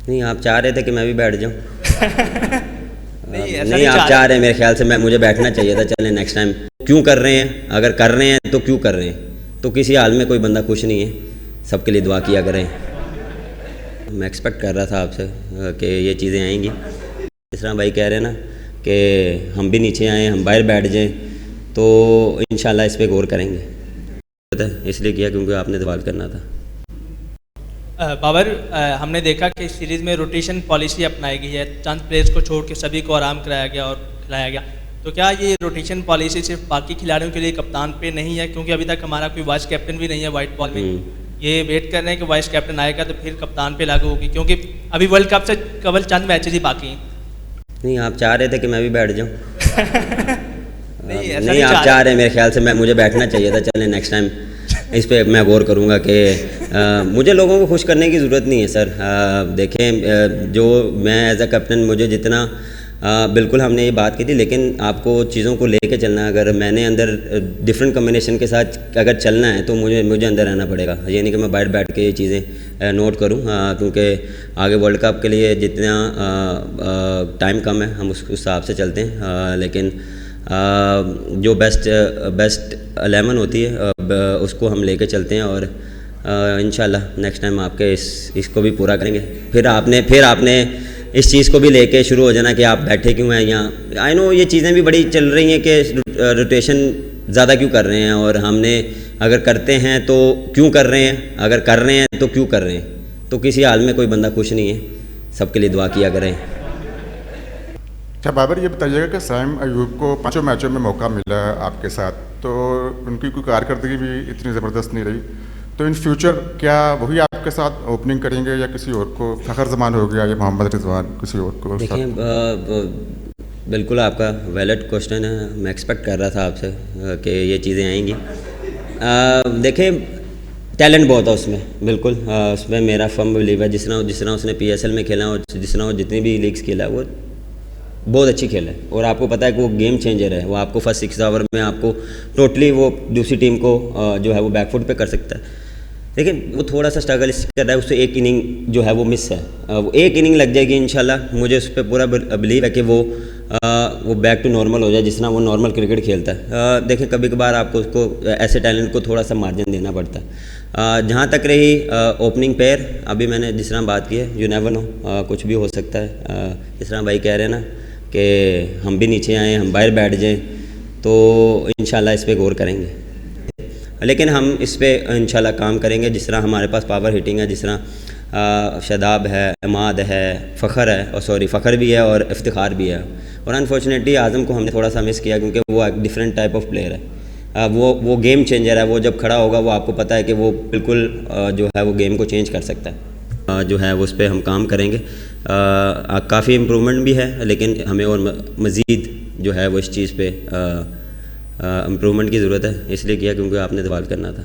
नहीं, आप चाह रहे थे कि मैं भी बैठ जाऊं। नहीं ऐसा नहीं, नहीं आप चाह चाह रहे। रहे हैं, मेरे ख्याल से मैं मुझे बैठना चाहिए था। चलें नेक्स्ट टाइम क्यों कर रहे हैं, अगर कर रहे हैं तो क्यों कर रहे हैं, तो किसी हाल में कोई बंदा खुश नहीं है। सबके लिए दुआ किया करें। मैं एक्सपेक्ट कर रहा था आपसे कि ये चीज़ें आएंगी। जिस तरह भाई कह रहे हैं ना कि हम भी नीचे आएँ, हम बाहर बैठ जाएं, तो इंशाल्लाह इस पर गौर करेंगे। इसलिए किया क्योंकि आपने सवाल करना था। बाबर, हमने देखा कि इस सीरीज़ में रोटेशन पॉलिसी अपनाई गई है, चंद प्लेयर्स को छोड़ के सभी को आराम कराया गया और खिलाया गया। तो क्या ये रोटेशन पॉलिसी सिर्फ बाकी खिलाड़ियों के लिए कप्तान पे नहीं है, क्योंकि अभी तक हमारा कोई वाइस कैप्टन भी नहीं है वाइट बॉल में। ये वेट कर रहे हैं कि वाइस कैप्टन आएगा तो फिर कप्तान पे लागू होगी, क्योंकि अभी वर्ल्ड कप से केवल चंद मैचेज ही बाकी हैं। नहीं, आप चाह रहे थे कि मैं भी बैठ जाऊं। नहीं ऐसा नहीं, आप चाह रहे हैं, मेरे ख्याल से मैं मुझे बैठना चाहिए था। चलें नेक्स्ट टाइम इस पे मैं गौर करूँगा कि मुझे लोगों को खुश करने की ज़रूरत नहीं है सर। देखें, जो मैं एज अ कैप्टन मुझे जितना बिल्कुल हमने ये बात की थी, लेकिन आपको चीज़ों को लेके चलना है। अगर मैंने अंदर डिफरेंट कम्बिनेशन के साथ अगर चलना है तो मुझे अंदर रहना पड़ेगा। ये नहीं कि मैं बाहर बैठ के ये चीज़ें नोट करूँ, क्योंकि आगे वर्ल्ड कप के लिए जितना टाइम कम है हम उस हिसाब से चलते हैं। लेकिन जो बेस्ट 11 होती है उसको हम लेके चलते हैं, और इंशाल्लाह नेक्स्ट टाइम आपके इसको भी पूरा करेंगे। फिर आपने इस चीज़ को भी लेके शुरू हो जाना कि आप बैठे क्यों हैं यहाँ। आई नो ये चीज़ें भी बड़ी चल रही हैं कि रोटेशन ज़्यादा क्यों कर रहे हैं, और हमने अगर करते हैं तो क्यों कर रहे हैं, अगर कर रहे हैं तो क्यों कर रहे हैं, तो किसी हाल में कोई बंदा खुश नहीं है। सबके लिए दुआ किया करें। अच्छा बाबर, ये बताइएगा कि साइम अयूब को 5 मैचों में मौका मिला है आपके साथ, तो उनकी कोई कारकर्दगी भी इतनी ज़बरदस्त नहीं रही, तो इन फ्यूचर क्या वही आपके साथ ओपनिंग करेंगे या किसी और को, फ़खर जमान हो गया या मोहम्मद रिजवान, किसी और को? देखिए, बिल्कुल आपका वैलिड क्वेश्चन है। मैं एक्सपेक्ट कर रहा था आपसे कि ये चीज़ें आएंगी। देखें, टैलेंट बहुत है उसमें, बिल्कुल उसमें मेरा फर्म बिलीव है। जिस तरह उसने PSL में खेला और जिस तरह वो जितनी भी लीग्स खेला वो बहुत अच्छी खेल है, और आपको पता है कि वो गेम चेंजर है। वो आपको फर्स्ट 6 ओवर में आपको टोटली वो दूसरी टीम को जो है वो बैकफुट पे कर सकता है। लेकिन वो थोड़ा सा स्ट्रगल कर रहा है, उससे एक इनिंग जो है वो मिस है। वो एक इनिंग लग जाएगी इंशाल्लाह, मुझे उस पर पूरा बिलीव है कि वो बैक टू नॉर्मल हो जाए, जिस तरह वो नॉर्मल क्रिकेट खेलता है। देखें, कभी कभार आपको उसको ऐसे टैलेंट को थोड़ा सा मार्जिन देना पड़ता है। जहाँ तक रही ओपनिंग पेयर, अभी मैंने जिस तरह बात की है, यू नेवर नो, कुछ भी हो सकता है। जिस तरह भाई कह रहे हैं ना कि हम भी नीचे आएँ, हम बाहर बैठ जाएं, तो इंशाल्लाह इस पर गौर करेंगे। लेकिन हम इस पर इंशाल्लाह काम करेंगे। जिस तरह हमारे पास पावर हिटिंग है, जिस तरह शादाब है, इमाद है, फ़खर भी है और इफ्तिखार भी है। और अनफॉर्चुनेटली आज़म को हमने थोड़ा सा मिस किया, क्योंकि वो एक डिफरेंट टाइप ऑफ प्लेयर है। वो गेम चेंजर है। वो जब खड़ा होगा वो आपको पता है कि वो बिल्कुल जो है वो गेम को चेंज कर सकता है। जो है वो उस पर हम काम करेंगे। काफ़ी इम्प्रूवमेंट भी है, लेकिन हमें और मज़ीद जो है वो इस चीज़ पे इम्प्रूवमेंट की ज़रूरत है। इसलिए किया क्योंकि आपने सवाल करना था।